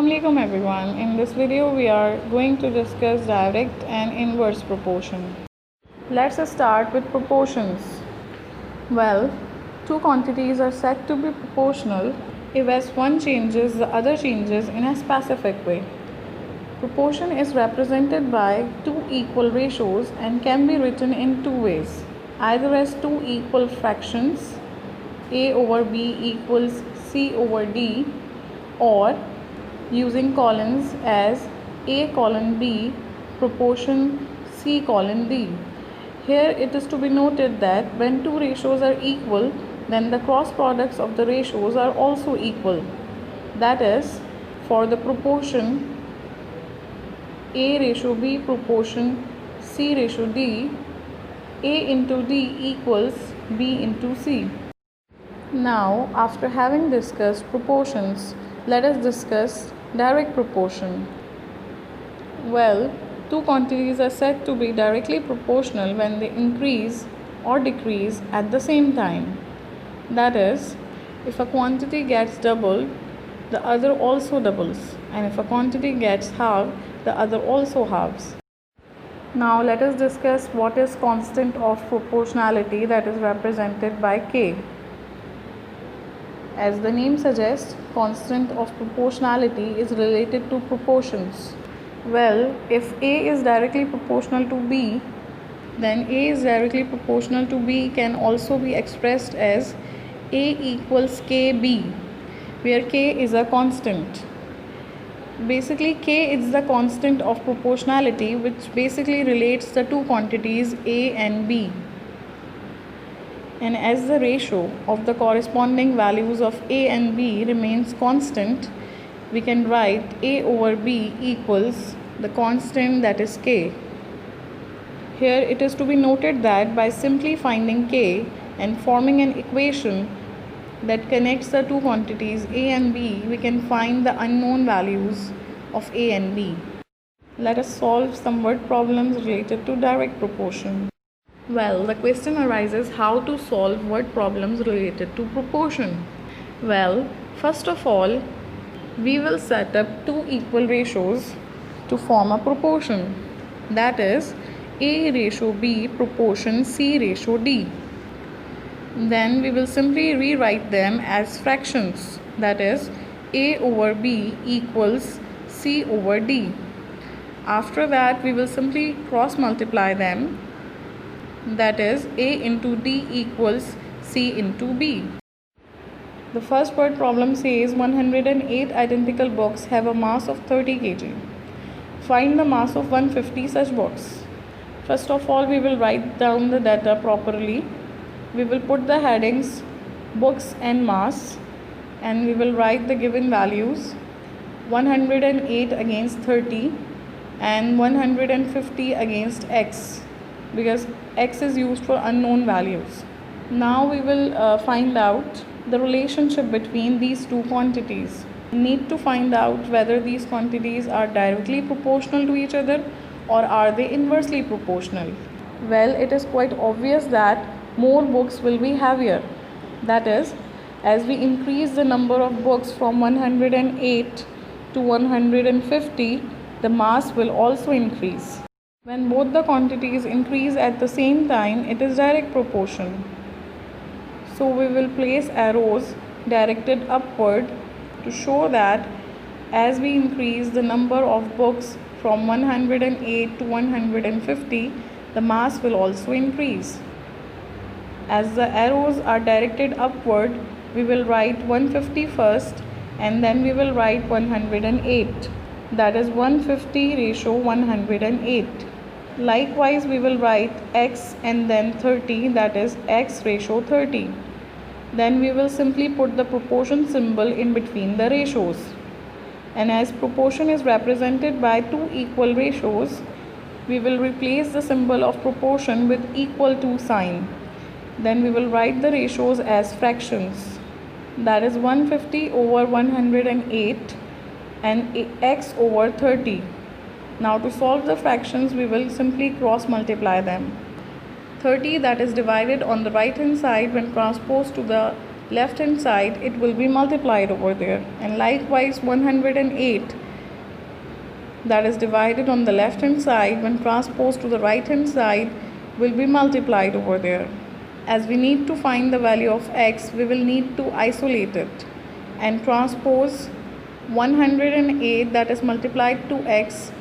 Assalamualaikum everyone. In this video we are going to discuss direct and inverse proportion. Let's start with proportions. Well, two quantities are said to be proportional if as one changes the other changes in a specific way. Proportion is represented by two equal ratios and can be written in two ways, either as two equal fractions a over b equals c over d, or using columns as a colon b proportion c colon d. Here it is to be noted that when two ratios are equal, then the cross products of the ratios are also equal. That is, for the proportion a ratio b proportion c ratio d, a into d equals b into c. Now, after having discussed proportions, let us discuss direct proportion. Well, two quantities are said to be directly proportional when they increase or decrease at the same time. That is, if a quantity gets doubled, the other also doubles, and if a quantity gets halved, the other also halves. Now let us discuss what is constant of proportionality, that is represented by K. As the name suggests, constant of proportionality is related to proportions. Well, if A is directly proportional to B, then A is directly proportional to B can also be expressed as A equals KB, where K is a constant. Basically, K is the constant of proportionality, which basically relates the two quantities A and B. And as the ratio of the corresponding values of A and B remains constant, we can write A over B equals the constant, that is K. Here it is to be noted that by simply finding K and forming an equation that connects the two quantities A and B, we can find the unknown values of A and B. Let us solve some word problems related to direct proportion. Well, the question arises how to solve word problems related to proportion. Well, first of all, we will set up two equal ratios to form a proportion. That is, A ratio B proportion C ratio D. Then we will simply rewrite them as fractions. That is, A over B equals C over D. After that, we will simply cross multiply them. That is, A into D equals C into B. The first word problem says 108 identical books have a mass of 30 kg. Find the mass of 150 such books. First of all, we will write down the data properly. We will put the headings books and mass, and we will write the given values 108 against 30 and 150 against x, because x is used for unknown values. Now we will find out the relationship between these two quantities. We need to find out whether these quantities are directly proportional to each other or are they inversely proportional. Well, it is quite obvious that more books will be heavier. That is, as we increase the number of books from 108 to 150, the mass will also increase. When both the quantities increase at the same time, it is direct proportion. So we will place arrows directed upward to show that as we increase the number of books from 108 to 150, the mass will also increase. As the arrows are directed upward, we will write 150 first and then we will write 108. That is 150 ratio 108. Likewise, we will write x and then 30, that is x ratio 30. Then we will simply put the proportion symbol in between the ratios. And as proportion is represented by two equal ratios, we will replace the symbol of proportion with equal to sign. Then we will write the ratios as fractions. That is 150 over 108 and x over 30. Now to solve the fractions, we will simply cross multiply them. 30 that is divided on the right hand side when transposed to the left hand side, it will be multiplied over there. And likewise 108 that is divided on the left hand side when transposed to the right hand side will be multiplied over there. As we need to find the value of x, we will need to isolate it and transpose 108 that is multiplied to x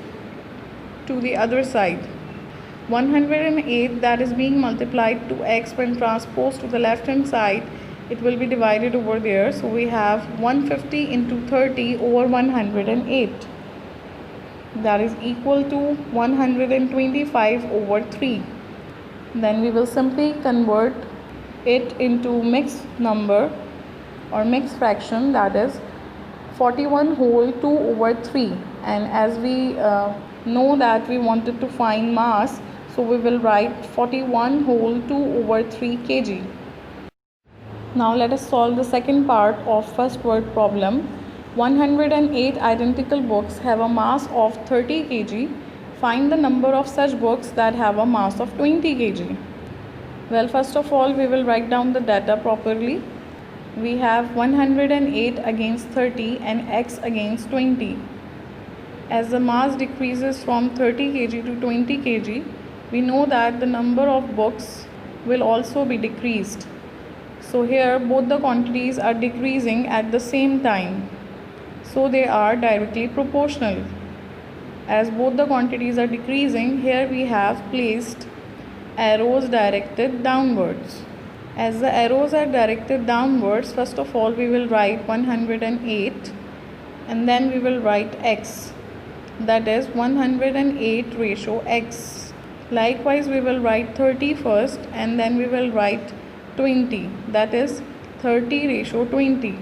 to the other side. 108 that is being multiplied to x when transposed to the left hand side, it will be divided over there. So we have 150 into 30 over 108, that is equal to 125 over 3. Then we will simply convert it into mixed number or mixed fraction, that is 41 whole 2 over 3. And as we know that we wanted to find mass, so we will write 41 whole 2 over 3 kg. Now let us solve the second part of first word problem. 108 identical books have a mass of 30 kg. Find the number of such books that have a mass of 20 kg. Well, first of all, we will write down the data properly. We have 108 against 30 and x against 20. As the mass decreases from 30 kg to 20 kg, we know that the number of books will also be decreased. So here both the quantities are decreasing at the same time. So they are directly proportional. As both the quantities are decreasing, here we have placed arrows directed downwards. As the arrows are directed downwards, first of all we will write 108 and then we will write x, that is 108 ratio x. Likewise we will write 30 first and then we will write 20, that is 30 ratio 20.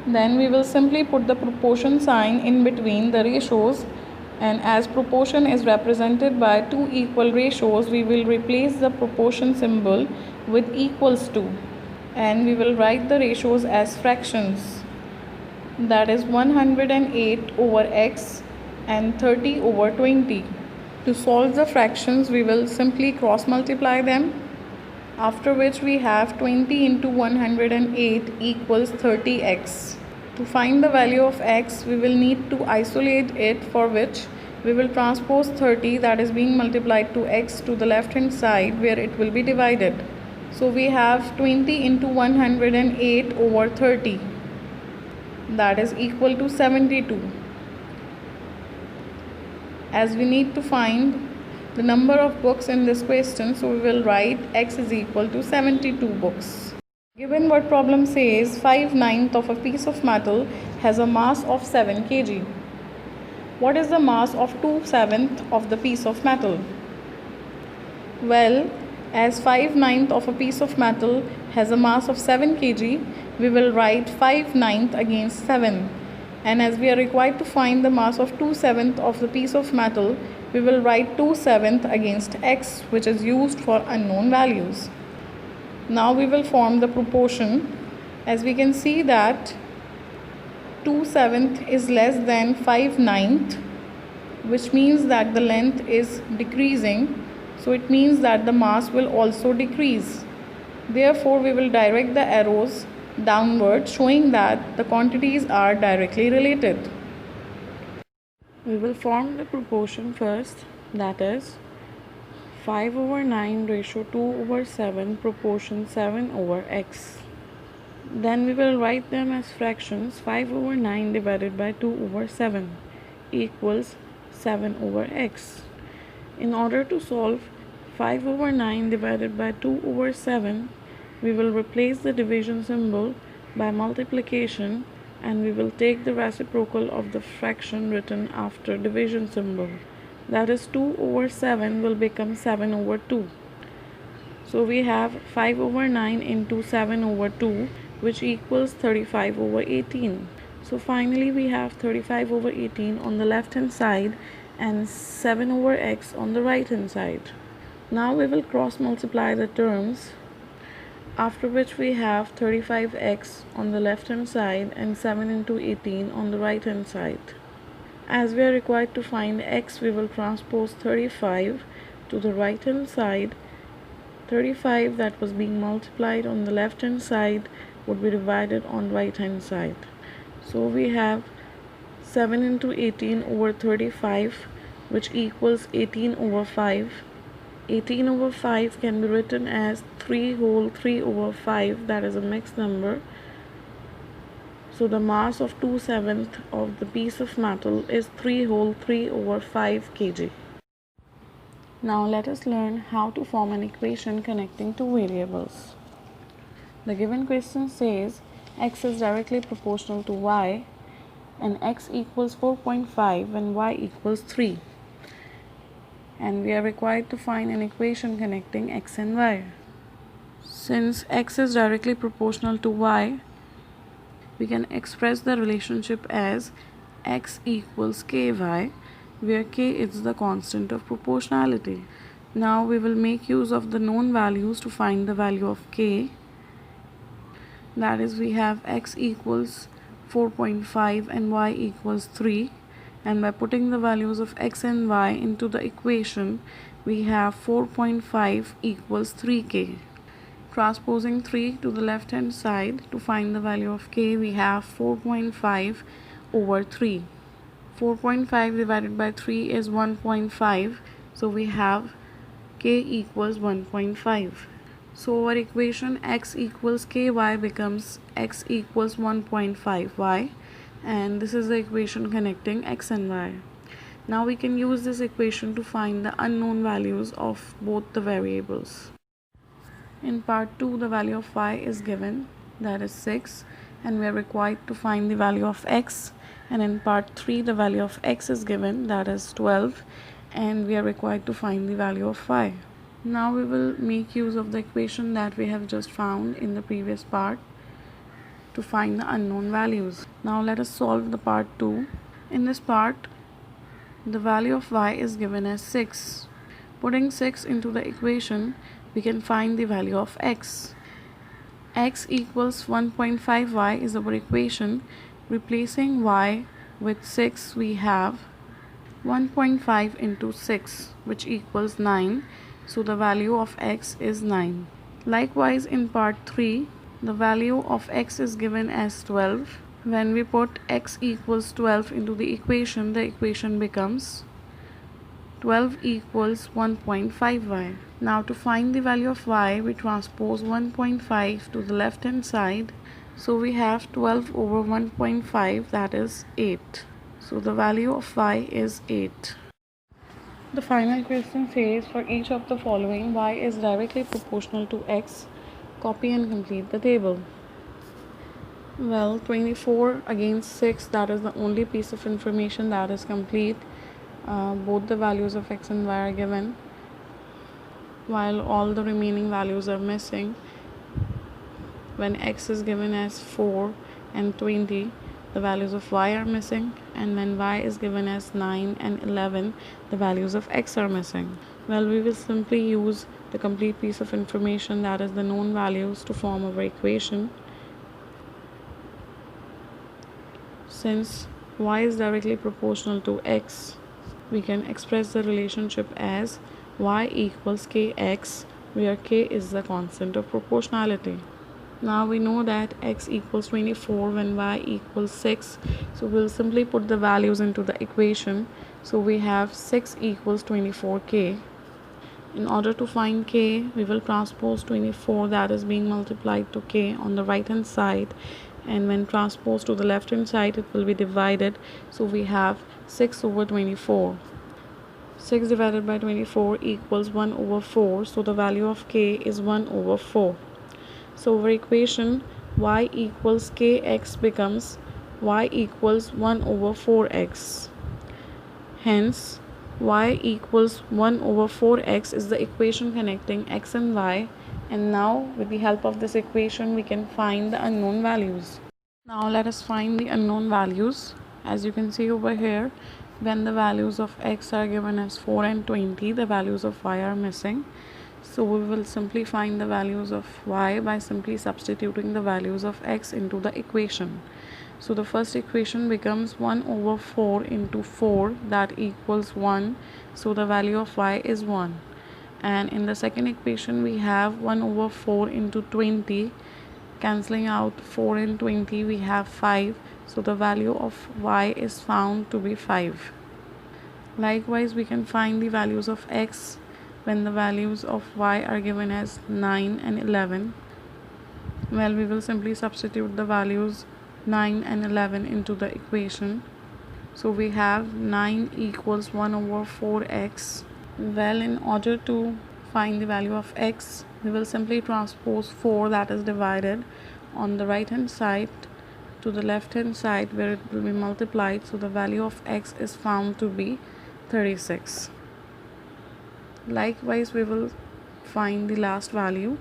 Then we will simply put the proportion sign in between the ratios, and as proportion is represented by two equal ratios, we will replace the proportion symbol with equals to, and we will write the ratios as fractions, that is 108 over x and 30 over 20. To solve the fractions, we will simply cross multiply them, after which we have 20 into 108 equals 30x. To find the value of x, we will need to isolate it, for which we will transpose 30 that is being multiplied to x to the left hand side where it will be divided. So we have 20 into 108 over 30, that is equal to 72. As we need to find the number of books in this question, so we will write x is equal to 72 books. Given what problem says 5/9 of a piece of metal has a mass of 7 kg. What is the mass of 2/7 of the piece of metal? Well, as 5/9 of a piece of metal has a mass of 7 kg, we will write 5/9 against 7. And as we are required to find the mass of 2/7 of the piece of metal, we will write 2/7 against x, which is used for unknown values. Now we will form the proportion. As we can see that 2/7 is less than 5/9, which means that the length is decreasing. So it means that the mass will also decrease. Therefore, we will direct the arrows downward, showing that the quantities are directly related. We will form the proportion first, that is 5 over 9 ratio 2 over 7 proportion 7 over x. Then we will write them as fractions. 5 over 9 divided by 2 over 7 equals 7 over x. In order to solve 5 over 9 divided by 2 over 7, we will replace the division symbol by multiplication, and we will take the reciprocal of the fraction written after division symbol. That is 2 over 7 will become 7 over 2. So we have 5 over 9 into 7 over 2, which equals 35 over 18. So finally we have 35 over 18 on the left hand side and 7 over x on the right hand side. Now we will cross multiply the terms, after which we have 35x on the left hand side and 7 into 18 on the right hand side. As we are required to find x, we will transpose 35 to the right hand side. 35 that was being multiplied on the left hand side would be divided on right hand side. So we have 7 into 18 over 35, which equals 18 over 5. 18 over 5 can be written as 3 whole 3 over 5, that is a mixed number. So the mass of 2/7 of the piece of metal is 3 whole 3 over 5 kg. Now let us learn how to form an equation connecting two variables. The given question says x is directly proportional to y and x equals 4.5 when y equals 3. And we are required to find an equation connecting x and y. Since x is directly proportional to y, we can express the relationship as x equals ky, where k is the constant of proportionality. Now we will make use of the known values to find the value of k. That is, we have x equals 4.5 and y equals 3. And by putting the values of x and y into the equation, we have 4.5 equals 3k. Transposing 3 to the left hand side to find the value of k, we have 4.5 over 3. 4.5 divided by 3 is 1.5, so we have k equals 1.5. So our equation x equals ky becomes x equals 1.5y, and this is the equation connecting x and y. Now we can use this equation to find the unknown values of both the variables. In part 2, the value of y is given, that is 6, and we are required to find the value of x. And in part 3, the value of x is given, that is 12, and we are required to find the value of y. Now we will make use of the equation that we have just found in the previous part to find the unknown values. Now let us solve the part 2. In this part, the value of y is given as 6. Putting 6 into the equation, we can find the value of x. X equals 1.5y is our equation. Replacing y with 6, we have 1.5 into 6, which equals 9. So the value of x is 9. Likewise, in part 3, the value of x is given as 12. When we put x equals 12 into the equation becomes 12 equals 1.5y. Now to find the value of y, we transpose 1.5 to the left hand side. So we have 12 over 1.5, that is 8. So the value of y is 8. The final question says for each of the following, y is directly proportional to x. Copy and complete the table. Well, 24 against 6, that is the only piece of information that is complete. Both the values of x and y are given, while all the remaining values are missing. When x is given as 4 and 20, the values of y are missing, and when y is given as 9 and 11, the values of x are missing. Well, we will simply use the complete piece of information, that is the known values, to form our equation. Since y is directly proportional to x, we can express the relationship as y equals kx, where k is the constant of proportionality. Now we know that x equals 24 when y equals 6, so we'll simply put the values into the equation. So we have 6 equals 24k. In order to find k, we will transpose 24, that is being multiplied, to k on the right hand side, and when transposed to the left hand side, it will be divided. So we have 6 over 24. 6 divided by 24 equals 1 over 4, so the value of k is 1 over 4. So our equation y equals kx becomes y equals 1 over 4x. Hence, y equals 1 over 4x is the equation connecting x and y. And now with the help of this equation, we can find the unknown values. Now let us find the unknown values. As you can see over here, when the values of x are given as 4 and 20, the values of y are missing. So we will simply find the values of y by simply substituting the values of x into the equation. So the first equation becomes 1 over 4 into 4, that equals 1. So the value of y is 1. And in the second equation, we have 1 over 4 into 20. cancelling out 4 and 20, we have 5. So the value of y is found to be 5. Likewise, we can find the values of x when the values of y are given as 9 and 11. Well, we will simply substitute the values 9 and 11 into the equation. So we have 9 equals 1 over 4x. Well, in order to find the value of x, we will simply transpose 4 that is divided on the right hand side to the left hand side where it will be multiplied. So the value of x is found to be 36. Likewise, we will find the last value.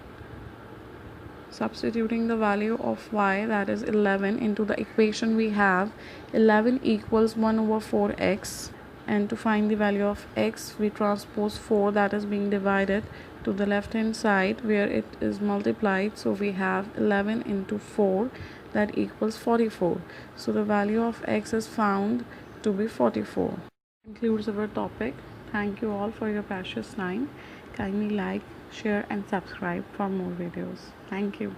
Substituting the value of y, that is 11, into the equation, we have 11 equals 1 over 4x. And to find the value of x, we transpose 4 that is being divided to the left hand side where it is multiplied. So we have 11 into 4, that equals 44. So the value of x is found to be 44. Concludes our topic. Thank you all for your precious time. Kindly like, share and subscribe for more videos. Thank you.